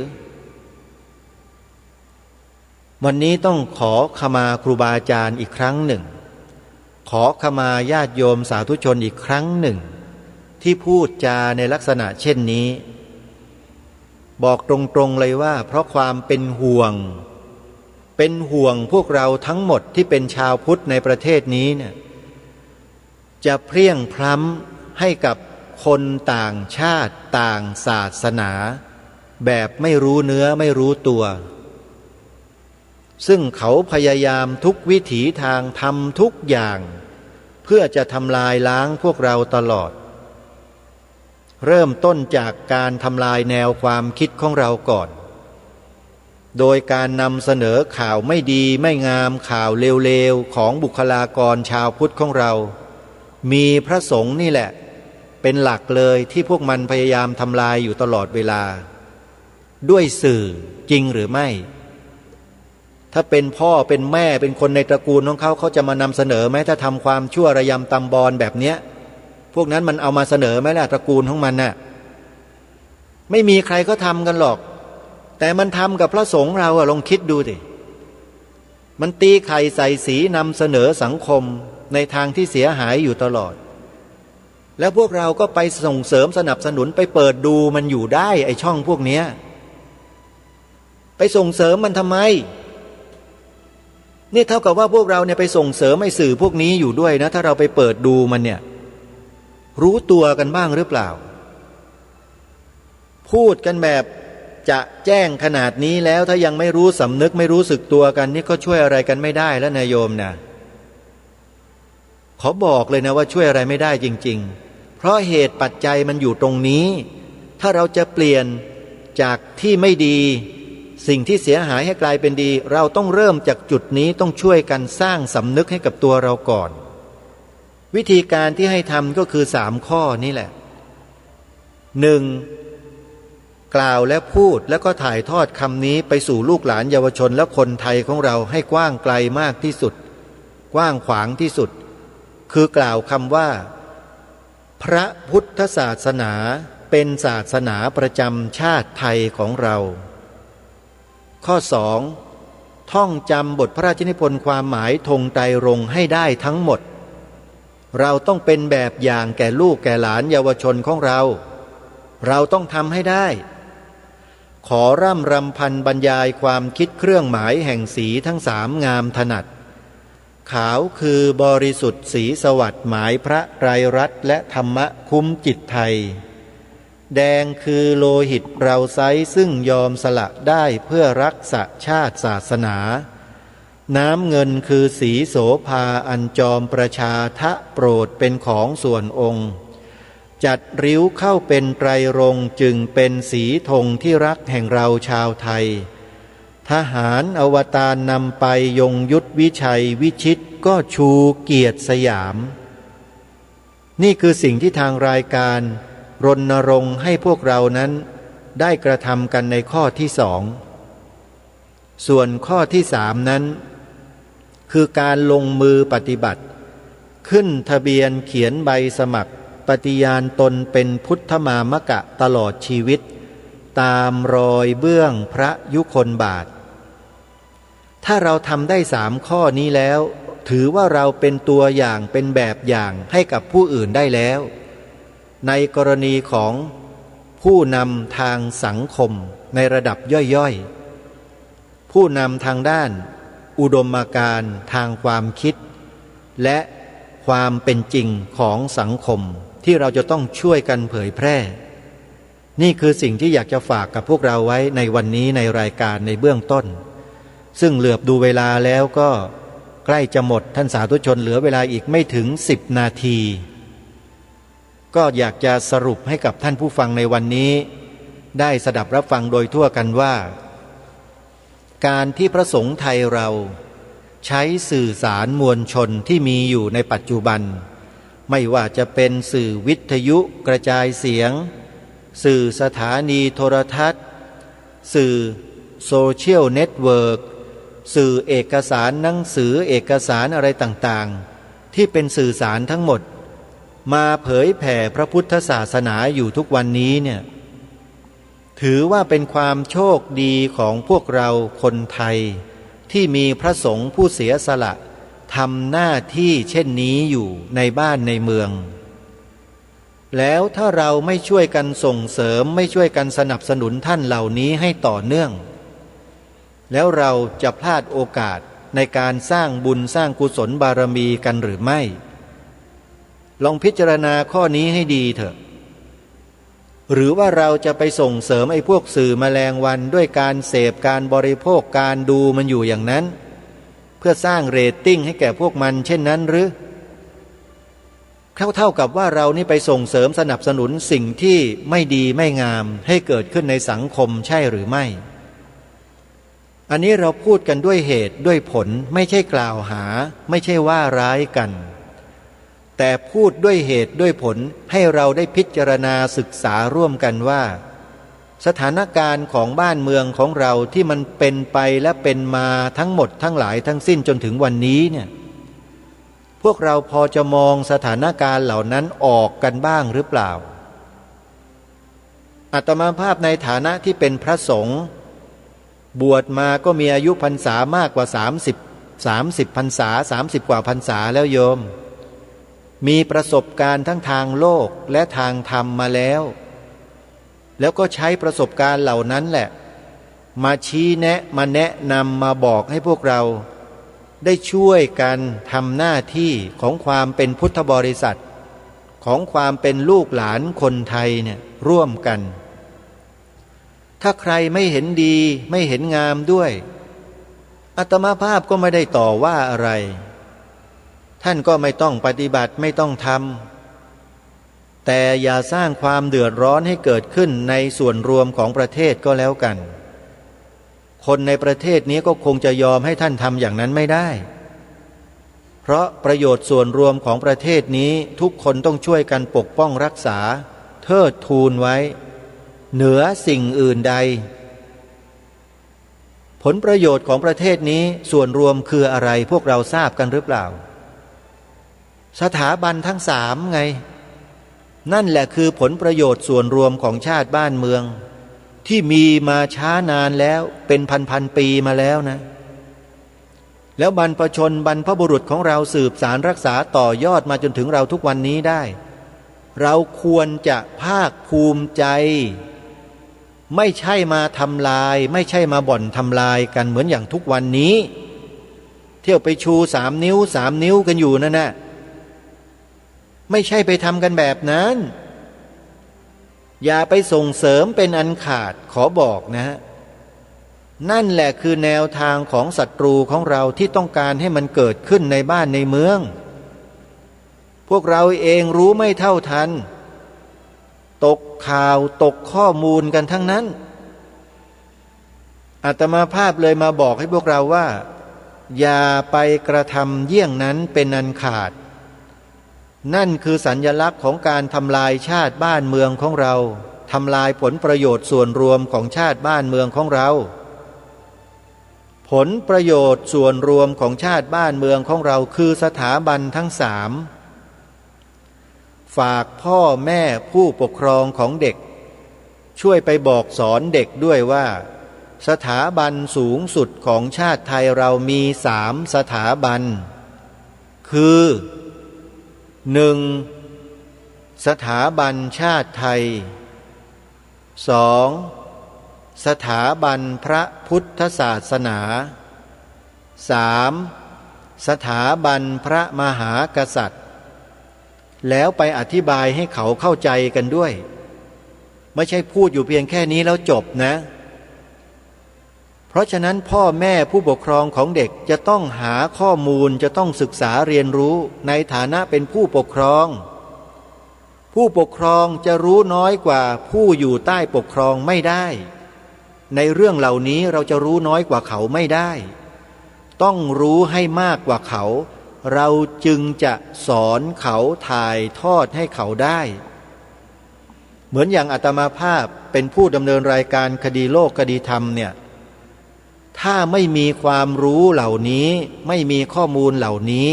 วันนี้ต้องขอขมาครูบาอาจารย์อีกครั้งหนึ่งขอขมาญาติโยมสาธุชนอีกครั้งหนึ่งที่พูดจาในลักษณะเช่นนี้บอกตรงๆเลยว่าเพราะความเป็นห่วงพวกเราทั้งหมดที่เป็นชาวพุทธในประเทศนี้เนี่ยจะเพลี่ยงพล้ำให้กับคนต่างชาติต่างศาสนาแบบไม่รู้เนื้อไม่รู้ตัวซึ่งเขาพยายามทุกวิถีทางทำทุกอย่างเพื่อจะทำลายล้างพวกเราตลอดเริ่มต้นจากการทำลายแนวความคิดของเราก่อนโดยการนำเสนอข่าวไม่ดีไม่งามข่าวเลวๆของบุคลากรชาวพุทธของเรามีพระสงฆ์นี่แหละเป็นหลักเลยที่พวกมันพยายามทำลายอยู่ตลอดเวลาด้วยสื่อจริงหรือไม่ถ้าเป็นพ่อเป็นแม่เป็นคนในตระกูลของเขาเขาจะมานำเสนอไหมถ้าทำความชั่วระยำตำบอลแบบเนี้ยพวกนั้นมันเอามาเสนอไหมล่ะตระกูลของมันน่ะไม่มีใครก็ทำกันหรอกแต่มันทำกับพระสงฆ์เราลองคิดดูดิมันตีไข่ใส่สีนำเสนอสังคมในทางที่เสียหายอยู่ตลอดแล้วพวกเราก็ไปส่งเสริมสนับสนุนไปเปิดดูมันอยู่ได้ไอ้ช่องพวกเนี้ยไปส่งเสริมมันทำไมนี่เท่ากับว่าพวกเราเนี่ยไปส่งเสริมไอ้สื่อพวกนี้อยู่ด้วยนะถ้าเราไปเปิดดูมันเนี่ยรู้ตัวกันบ้างหรือเปล่าพูดกันแบบจะแจ้งขนาดนี้แล้วถ้ายังไม่รู้สำนึกไม่รู้สึกตัวกันนี่ก็ช่วยอะไรกันไม่ได้แล้วนายโยมนะขอบอกเลยนะว่าช่วยอะไรไม่ได้จริงๆเพราะเหตุปัจจัยมันอยู่ตรงนี้ถ้าเราจะเปลี่ยนจากที่ไม่ดีสิ่งที่เสียหายให้กลายเป็นดีเราต้องเริ่มจากจุดนี้ต้องช่วยกันสร้างสำนึกให้กับตัวเราก่อนวิธีการที่ให้ทำก็คือ3 ข้อนี่แหละ หนึ่งกล่าวและพูดแล้วก็ถ่ายทอดคำนี้ไปสู่ลูกหลานเยาวชนและคนไทยของเราให้กว้างไกลมากที่สุดกว้างขวางที่สุดคือกล่าวคำว่าพระพุทธศาสนาเป็นศาสนาประจำชาติไทยของเราข้อ 2ท่องจำบทพระราชนิพนธ์ความหมายธงไตรรงค์ให้ได้ทั้งหมดเราต้องเป็นแบบอย่างแก่ลูกแก่หลานเยาวชนของเราต้องทำให้ได้ขอร่ำรำพันบรรยายความคิดเครื่องหมายแห่งสีทั้งสามงามถนัดขาวคือบริสุทธิ์สีสวัสดิ์หมายพระไตรรัตน์และธรรมะคุ้มจิตไทยแดงคือโลหิตเราไซร้ซึ่งยอมสละได้เพื่อรักษาชาติศาสนาน้ำเงินคือสีโสภาอันจอมประชาทะโปรดเป็นของส่วนองค์จัดริ้วเข้าเป็นไตรรงค์จึงเป็นสีธงที่รักแห่งเราชาวไทยทหารอวตารนำไปยงยุทธวิชัยวิชิตก็ชูเกียรติสยามนี่คือสิ่งที่ทางรายการรณรงค์ให้พวกเรานั้นได้กระทำกันในข้อที่2ส่วนข้อที่3นั้นคือการลงมือปฏิบัติขึ้นทะเบียนเขียนใบสมัครปฏิญาณตนเป็นพุทธมามกะตลอดชีวิตตามรอยเบื้องพระยุคลบาทถ้าเราทำได้3ข้อนี้แล้วถือว่าเราเป็นตัวอย่างเป็นแบบอย่างให้กับผู้อื่นได้แล้วในกรณีของผู้นำทางสังคมในระดับย่อยๆผู้นำทางด้านอุดมการณ์ทางความคิดและความเป็นจริงของสังคมที่เราจะต้องช่วยกันเผยแพร่นี่คือสิ่งที่อยากจะฝากกับพวกเราไว้ในวันนี้ในรายการในเบื้องต้นซึ่งเหลือบดูเวลาแล้วก็ใกล้จะหมดท่านสาธุชนเหลือเวลาอีกไม่ถึง10 นาทีก็อยากจะสรุปให้กับท่านผู้ฟังในวันนี้ได้สดับรับฟังโดยทั่วกันว่าการที่พระสงฆ์ไทยเราใช้สื่อสารมวลชนที่มีอยู่ในปัจจุบันไม่ว่าจะเป็นสื่อวิทยุกระจายเสียงสื่อสถานีโทรทัศน์สื่อโซเชียลเน็ตเวิร์กสื่อเอกสารหนังสือเอกสารอะไรต่างๆที่เป็นสื่อสารทั้งหมดมาเผยแผ่พระพุทธศาสนาอยู่ทุกวันนี้เนี่ยถือว่าเป็นความโชคดีของพวกเราคนไทยที่มีพระสงฆ์ผู้เสียสละทำหน้าที่เช่นนี้อยู่ในบ้านในเมืองแล้วถ้าเราไม่ช่วยกันส่งเสริมไม่ช่วยกันสนับสนุนท่านเหล่านี้ให้ต่อเนื่องแล้วเราจะพลาดโอกาสในการสร้างบุญสร้างกุศลบารมีกันหรือไม่ลองพิจารณาข้อนี้ให้ดีเถอะหรือว่าเราจะไปส่งเสริมไอ้พวกสื่อแมลงวันด้วยการเสพการบริโภคการดูมันอยู่อย่างนั้นเพื่อสร้างเรตติ้งให้แก่พวกมันเช่นนั้นหรือเท่ากับว่าเรานี่ไปส่งเสริมสนับสนุนสิ่งที่ไม่ดีไม่งามให้เกิดขึ้นในสังคมใช่หรือไม่อันนี้เราพูดกันด้วยเหตุด้วยผลไม่ใช่กล่าวหาไม่ใช่ว่าร้ายกันแต่พูดด้วยเหตุด้วยผลให้เราได้พิจารณาศึกษาร่วมกันว่าสถานการณ์ของบ้านเมืองของเราที่มันเป็นไปและเป็นมาทั้งหมดทั้งหลายทั้งสิ้นจนถึงวันนี้เนี่ยพวกเราพอจะมองสถานการณ์เหล่านั้นออกกันบ้างหรือเปล่าอาตมาภาพในฐานะที่เป็นพระสงฆ์บวชมาก็มีอายุพรรษามากกว่า30พรรษา30กว่าพรรษาแล้วโยมมีประสบการณ์ทั้งทางโลกและทางธรรมมาแล้วก็ใช้ประสบการณ์เหล่านั้นแหละมาชี้แนะมาแนะนำมาบอกให้พวกเราได้ช่วยกันทำหน้าที่ของความเป็นพุทธบริษัทของความเป็นลูกหลานคนไทยเนี่ยร่วมกันถ้าใครไม่เห็นดีไม่เห็นงามด้วยอาตมาภาพก็ไม่ได้ต่อว่าอะไรท่านก็ไม่ต้องปฏิบัติไม่ต้องทำแต่อย่าสร้างความเดือดร้อนให้เกิดขึ้นในส่วนรวมของประเทศก็แล้วกันคนในประเทศนี้ก็คงจะยอมให้ท่านทำอย่างนั้นไม่ได้เพราะประโยชน์ส่วนรวมของประเทศนี้ทุกคนต้องช่วยกันปกป้องรักษาถ ทิดทูนไว้เหนือสิ่งอื่นใดผลประโยชน์ของประเทศนี้ส่วนรวมคืออะไรพวกเราทราบกันหรือเปล่าสถาบันทั้งสามไงนั่นแหละคือผลประโยชน์ส่วนรวมของชาติบ้านเมืองที่มีมาช้านานแล้วเป็นพันปีมาแล้วนะแล้วบรรพชนบรรพบุรุษของเราสืบสารรักษาต่อยอดมาจนถึงเราทุกวันนี้ได้เราควรจะภาคภูมิใจไม่ใช่มาทำลายไม่ใช่มาบ่อนทำลายกันเหมือนอย่างทุกวันนี้เที่ยวไปชู3 นิ้ว3 นิ้วกันอยู่นั่นนะไม่ใช่ไปทำกันแบบนั้นอย่าไปส่งเสริมเป็นอันขาดขอบอกนะฮะนั่นแหละคือแนวทางของศัตรูของเราที่ต้องการให้มันเกิดขึ้นในบ้านในเมืองพวกเราเองรู้ไม่เท่าทันตกข่าวตกข้อมูลกันทั้งนั้นอาตมาภาพเลยมาบอกให้พวกเราว่าอย่าไปกระทำเยี่ยงนั้นเป็นอันขาดนั่นคือสัญลักษณ์ของการทำลายชาติบ้านเมืองของเราทำลายผลประโยชน์ส่วนรวมของชาติบ้านเมืองของเราผลประโยชน์ส่วนรวมของชาติบ้านเมืองของเราคือสถาบันทั้งสามฝากพ่อแม่ผู้ปกครองของเด็กช่วยไปบอกสอนเด็กด้วยว่าสถาบันสูงสุดของชาติไทยเรามี3 สถาบันคือ 1. สถาบันชาติไทย 2. สถาบันพระพุทธศาสนา 3. สถาบันพระมหากษัตริย์แล้วไปอธิบายให้เขาเข้าใจกันด้วยไม่ใช่พูดอยู่เพียงแค่นี้แล้วจบนะเพราะฉะนั้นพ่อแม่ผู้ปกครองของเด็กจะต้องหาข้อมูลจะต้องศึกษาเรียนรู้ในฐานะเป็นผู้ปกครองผู้ปกครองจะรู้น้อยกว่าผู้อยู่ใต้ปกครองไม่ได้ในเรื่องเหล่านี้เราจะรู้น้อยกว่าเขาไม่ได้ต้องรู้ให้มากกว่าเขาเราจึงจะสอนเขาถ่ายทอดให้เขาได้เหมือนอย่างอาตมาภาพเป็นผู้ดำเนินรายการคดีโลกคดีธรรมเนี่ยถ้าไม่มีความรู้เหล่านี้ไม่มีข้อมูลเหล่านี้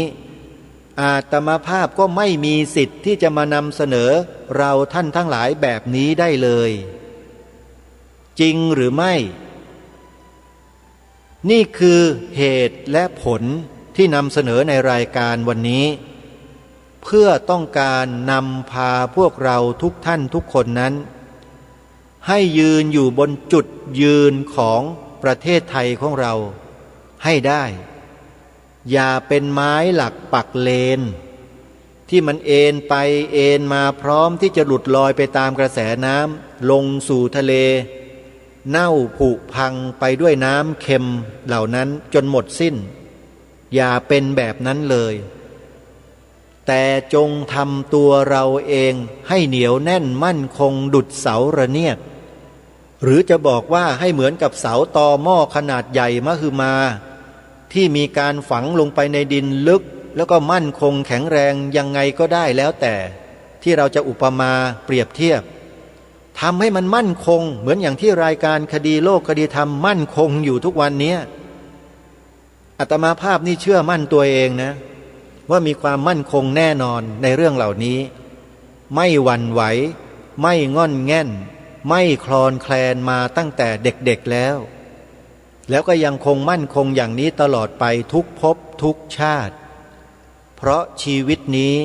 อาตมาภาพก็ไม่มีสิทธิ์ที่จะมานำเสนอเราท่านทั้งหลายแบบนี้ได้เลยจริงหรือไม่นี่คือเหตุและผลที่นำเสนอในรายการวันนี้เพื่อต้องการนำพาพวกเราทุกท่านทุกคนนั้นให้ยืนอยู่บนจุดยืนของประเทศไทยของเราให้ได้อย่าเป็นไม้หลักปักเลนที่มันเอ็นไปเอ็นมาพร้อมที่จะหลุดลอยไปตามกระแสน้ำลงสู่ทะเลเน่าผุพังไปด้วยน้ำเค็มเหล่านั้นจนหมดสิ้นอย่าเป็นแบบนั้นเลยแต่จงทำตัวเราเองให้เหนียวแน่นมั่นคงดุจเสาระเนียดหรือจะบอกว่าให้เหมือนกับเสาตอหม้อขนาดใหญ่มหึมาที่มีการฝังลงไปในดินลึกแล้วก็มั่นคงแข็งแรงยังไงก็ได้แล้วแต่ที่เราจะอุปมาเปรียบเทียบทำให้มันมั่นคงเหมือนอย่างที่รายการคดีโลกคดีธรรมมั่นคงอยู่ทุกวันนี้อาตมาภาพนี่เชื่อมั่นตัวเองนะว่ามีความมั่นคงแน่นอนในเรื่องเหล่านี้ไม่หวั่นไหวไม่ง่อนแง่นไม่คลอนแคลนมาตั้งแต่เด็กๆแล้วก็ยังคงมั่นคงอย่างนี้ตลอดไปทุกภพทุกชาติเพราะชีวิตนี้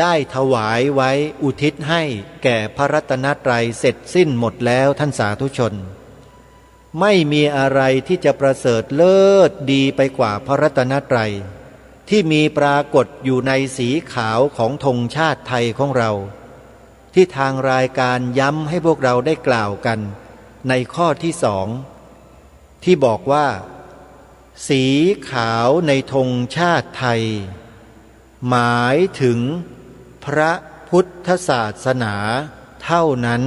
ได้ถวายไว้อุทิศให้แก่พระรัตนตรัยเสร็จสิ้นหมดแล้วท่านสาธุชนไม่มีอะไรที่จะประเสริฐเลิศดีไปกว่าพระรัตนตรัยที่มีปรากฏอยู่ในสีขาวของธงชาติไทยของเราที่ทางรายการย้ำให้พวกเราได้กล่าวกันในข้อที่2ที่บอกว่าสีขาวในธงชาติไทยหมายถึงพระพุทธศาสนาเท่านั้น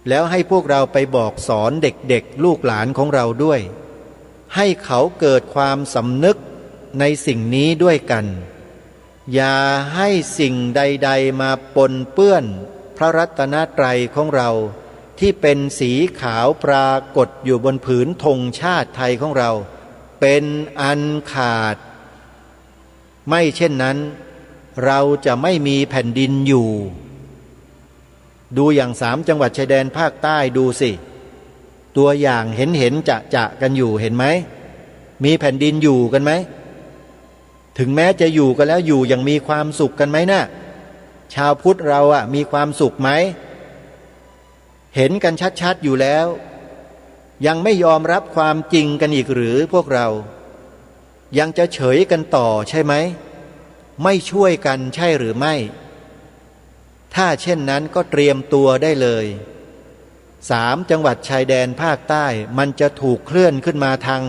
แล้วให้พวกเราไปบอกสอนเด็กๆลูกหลานของเราด้วยให้เขาเกิดความสำนึกในสิ่งนี้ด้วยกัน อย่าให้สิ่งใดๆมาปนเปื้อนพระรัตนตรัยของเราที่เป็นสีขาวปรากฏอยู่บนผืนธงชาติไทยของเราเป็นอันขาดไม่เช่นนั้นเราจะไม่มีแผ่นดินอยู่ดูอย่าง3 จังหวัดชายแดนภาคใต้ดูสิตัวอย่างเห็นจะกันอยู่เห็นไหมมีแผ่นดินอยู่กันไหมถึงแม้จะอยู่กันแล้วอยู่อย่างมีความสุขกันไหมนะชาวพุทธเรามีความสุขไหมเห็นกันชัดๆอยู่แล้วยังไม่ยอมรับความจริงกันอีกหรือพวกเรายังจะเฉยกันต่อใช่ไหมไม่ช่วยกันใช่หรือไม่ถ้าเช่นนั้นก็เตรียมตัวได้เลย3 จังหวัดชายแดนภาคใต้มันจะถูกเคลื่อนขึ้นมาทาง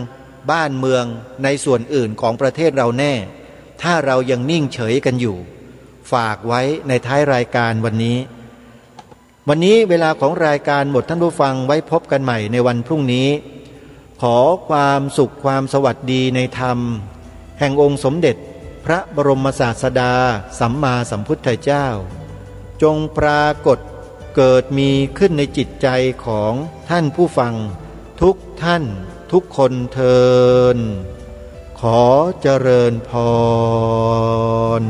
บ้านเมืองในส่วนอื่นของประเทศเราแน่ถ้าเรายังนิ่งเฉยกันอยู่ฝากไว้ในท้ายรายการวันนี้เวลาของรายการหมดท่านผู้ฟังไว้พบกันใหม่ในวันพรุ่งนี้ขอความสุขความสวัสดีในธรรมแห่งองค์สมเด็จพระบรมศาสดาสัมมาสัมพุทธเจ้าจงปรากฏเกิดมีขึ้นในจิตใจของท่านผู้ฟังทุกท่านทุกคนเทินขอเจริญพร